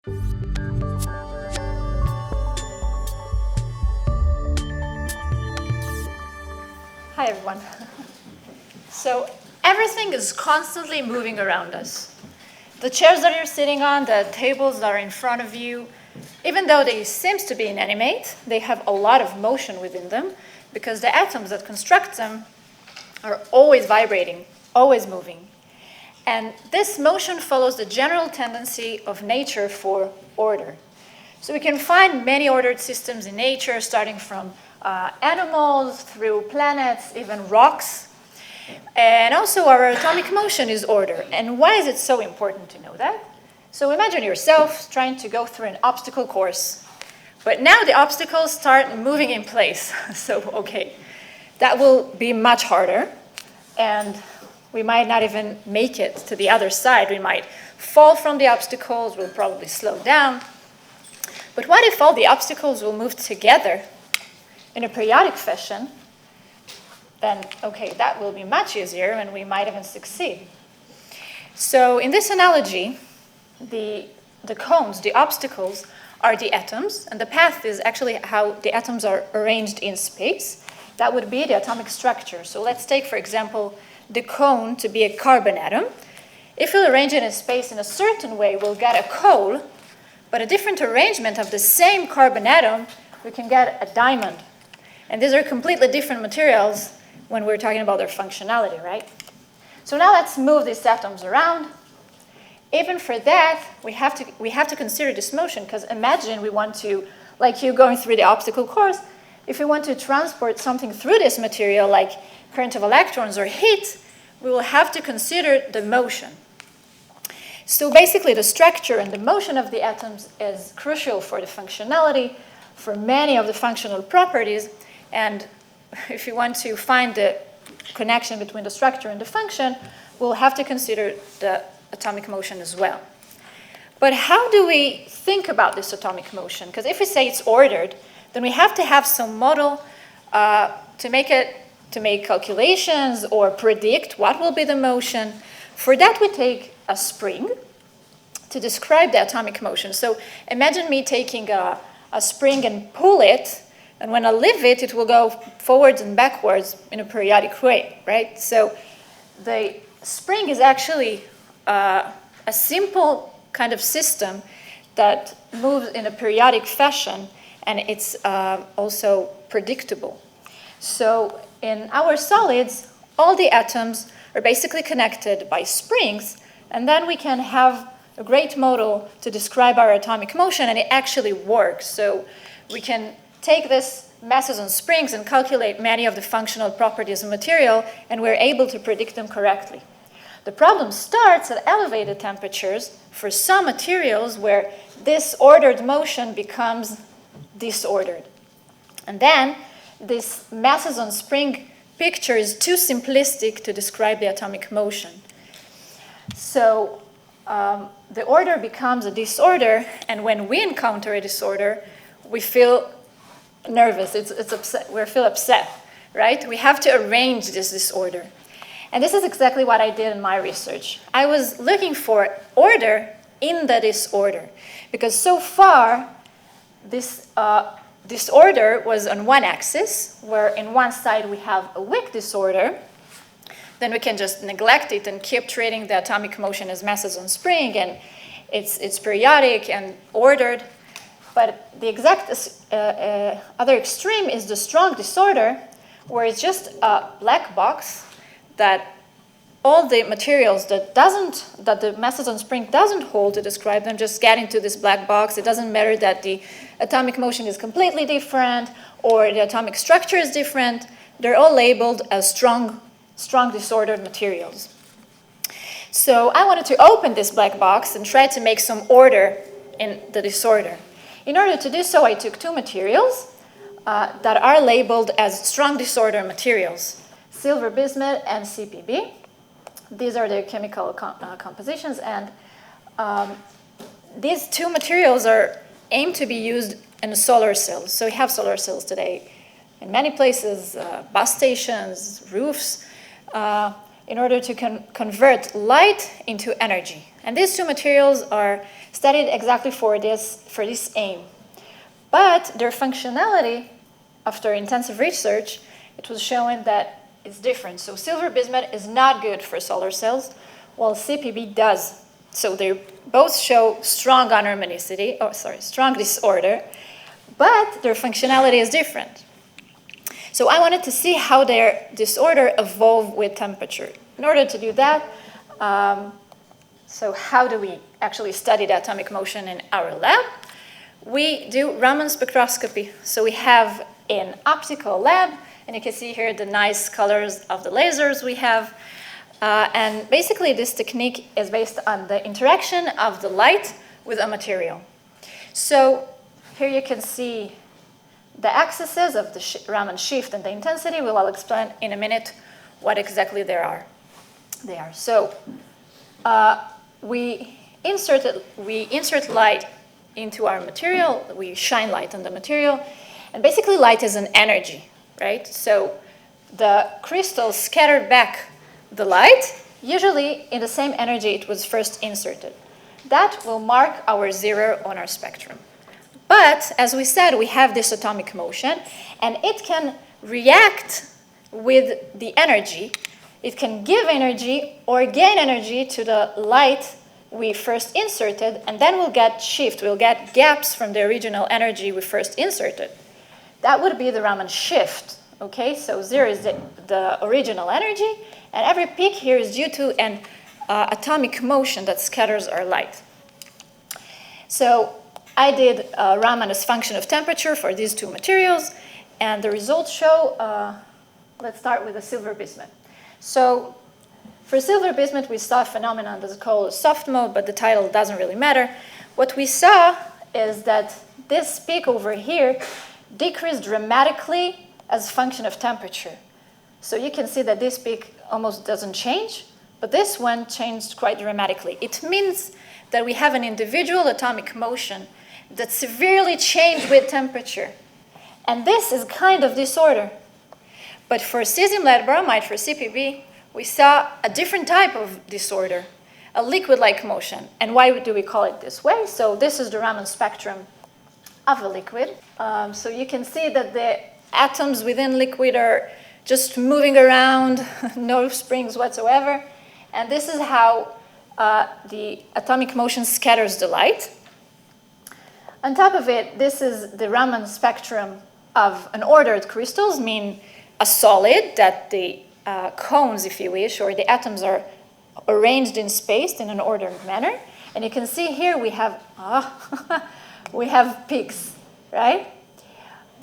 Hi, everyone. So everything is constantly moving around us. The chairs that you're sitting on, the tables that are in front of you, even though they seem to be inanimate, they have a lot of motion within them because the atoms that construct them are always vibrating, always moving. And this motion follows the general tendency of nature for order. So we can find many ordered systems in nature, starting from animals, through planets, even rocks. And also our atomic motion is order. And why is it so important to know that? So imagine yourself trying to go through an obstacle course. But now the obstacles start moving in place. So, okay, that will be much harder. And we might not even make it to the other side. We might fall from the obstacles, we'll probably slow down. But what if all the obstacles will move together in a periodic fashion? Then, okay, that will be much easier and we might even succeed. So in this analogy, the cones, the obstacles, are the atoms, and the path is actually how the atoms are arranged in space. That would be the atomic structure. So let's take, for example, the cone to be a carbon atom. If we arrange it in space in a certain way, we'll get a coal, but a different arrangement of the same carbon atom, we can get a diamond. And these are completely different materials when we're talking about their functionality, right? So now let's move these atoms around. Even for that, we have to consider this motion, because imagine we want to, like you going through the obstacle course, if we want to transport something through this material, like current of electrons or heat, we will have to consider the motion. So basically, the structure and the motion of the atoms is crucial for the functionality, for many of the functional properties, and if you want to find the connection between the structure and the function, we'll have to consider the atomic motion as well. But how do we think about this atomic motion? Because if we say it's ordered, then we have to have some model to make calculations or predict what will be the motion. For that, we take a spring to describe the atomic motion. So imagine me taking a spring and pull it, and when I leave it, it will go forwards and backwards in a periodic way, right? So the spring is actually a simple kind of system that moves in a periodic fashion, and it's also predictable. So in our solids, all the atoms are basically connected by springs, and then we can have a great model to describe our atomic motion, and it actually works. So we can take this masses on springs and calculate many of the functional properties of material, and we're able to predict them correctly. The problem starts at elevated temperatures for some materials where this ordered motion becomes disordered. And then this masses on spring picture is too simplistic to describe the atomic motion. So the order becomes a disorder, and when we encounter a disorder, we feel nervous, it's upset, we feel upset, right? We have to arrange this disorder. And this is exactly what I did in my research. I was looking for order in the disorder, because so far this disorder was on one axis, where in one side we have a weak disorder. Then we can just neglect it and keep treating the atomic motion as masses on spring, and it's periodic and ordered. But the exact other extreme is the strong disorder, where it's just a black box that all the materials that the masses on spring doesn't hold to describe them just get into this black box. It doesn't matter that the atomic motion is completely different or the atomic structure is different. They're all labeled as strong disordered materials. So I wanted to open this black box and try to make some order in the disorder. In order to do so, I took two materials that are labeled as strong disorder materials, silver bismuth and CPB. These are their chemical compositions, and these two materials are aimed to be used in solar cells. So we have solar cells today in many places, bus stations, roofs. in order to convert light into energy. And these two materials are studied exactly for this aim. But their functionality, after intensive research, it was shown that it's different. So silver bismuth is not good for solar cells, while CPB does. So they both show strong anormalicity, strong disorder, but their functionality is different. So I wanted to see how their disorder evolved with temperature. In order to do that, so how do we actually study the atomic motion in our lab? We do Raman spectroscopy. So we have an optical lab, and you can see here the nice colors of the lasers we have. And basically, this technique is based on the interaction of the light with a material. So here you can see the axes of the Raman shift and the intensity. I'll explain in a minute what exactly they are. So we insert light into our material. We shine light on the material. And basically, light is an energy, right? So the crystals scatter back the light, usually in the same energy it was first inserted. That will mark our zero on our spectrum. But, as we said, we have this atomic motion, and it can react with the energy. It can give energy or gain energy to the light we first inserted, and then we'll get shift. We'll get gaps from the original energy we first inserted. That would be the Raman shift. Okay, so zero is the original energy, and every peak here is due to an atomic motion that scatters our light. So I did Raman as function of temperature for these two materials, and the results show, let's start with the silver bismuth. So for silver bismuth, we saw a phenomenon that's called soft mode, but the title doesn't really matter. What we saw is that this peak over here decreased dramatically as a function of temperature. So you can see that this peak almost doesn't change, but this one changed quite dramatically. It means that we have an individual atomic motion that severely changed with temperature. And this is kind of disorder. But for cesium lead bromide, for CPB, we saw a different type of disorder, a liquid-like motion. And why do we call it this way? So this is the Raman spectrum of a liquid. So you can see that the atoms within liquid are just moving around, no springs whatsoever. And this is how the atomic motion scatters the light. On top of it, this is the Raman spectrum of an ordered crystals, mean a solid that the cones, if you wish, or the atoms are arranged in space in an ordered manner. And you can see here we have, we have peaks, right?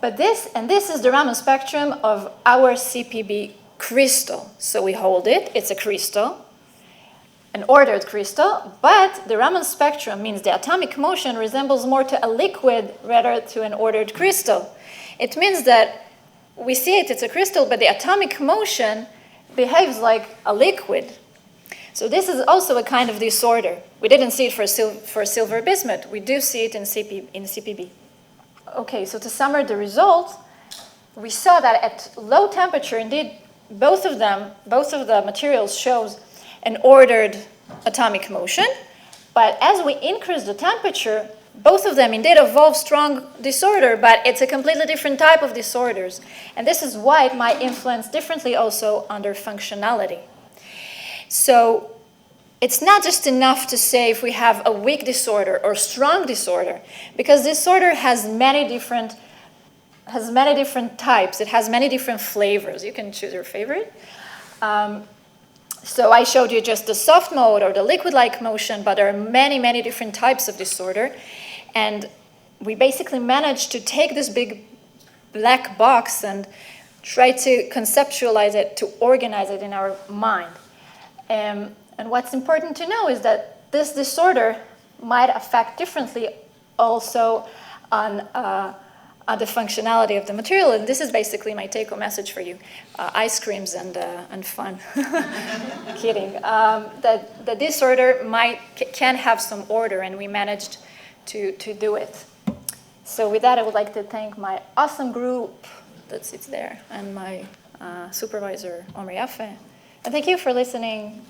But this is the Raman spectrum of our CPB crystal. So we hold it, it's a crystal, an ordered crystal, but the Raman spectrum means the atomic motion resembles more to a liquid rather to an ordered crystal. It means that we see it, it's a crystal, but the atomic motion behaves like a liquid. So this is also a kind of disorder. We didn't see it for silver bismuth. We do see it in CPB. Okay, so to summarize the results, we saw that at low temperature, indeed, both of the materials shows an ordered atomic motion. But as we increase the temperature, both of them indeed evolve strong disorder, but it's a completely different type of disorders. And this is why it might influence differently also on their functionality. So it's not just enough to say if we have a weak disorder or strong disorder, because disorder has many different types. It has many different flavors. You can choose your favorite. So I showed you just the soft mode or the liquid-like motion, but there are many, many different types of disorder. And we basically managed to take this big black box and try to conceptualize it, to organize it in our mind. And what's important to know is that this disorder might affect differently also on the functionality of the material. And this is basically my take-home message for you. Ice creams and fun. Kidding. That the disorder can have some order, and we managed to do it. So with that, I would like to thank my awesome group that sits there, and my supervisor, Omri Yaffe, And thank you for listening.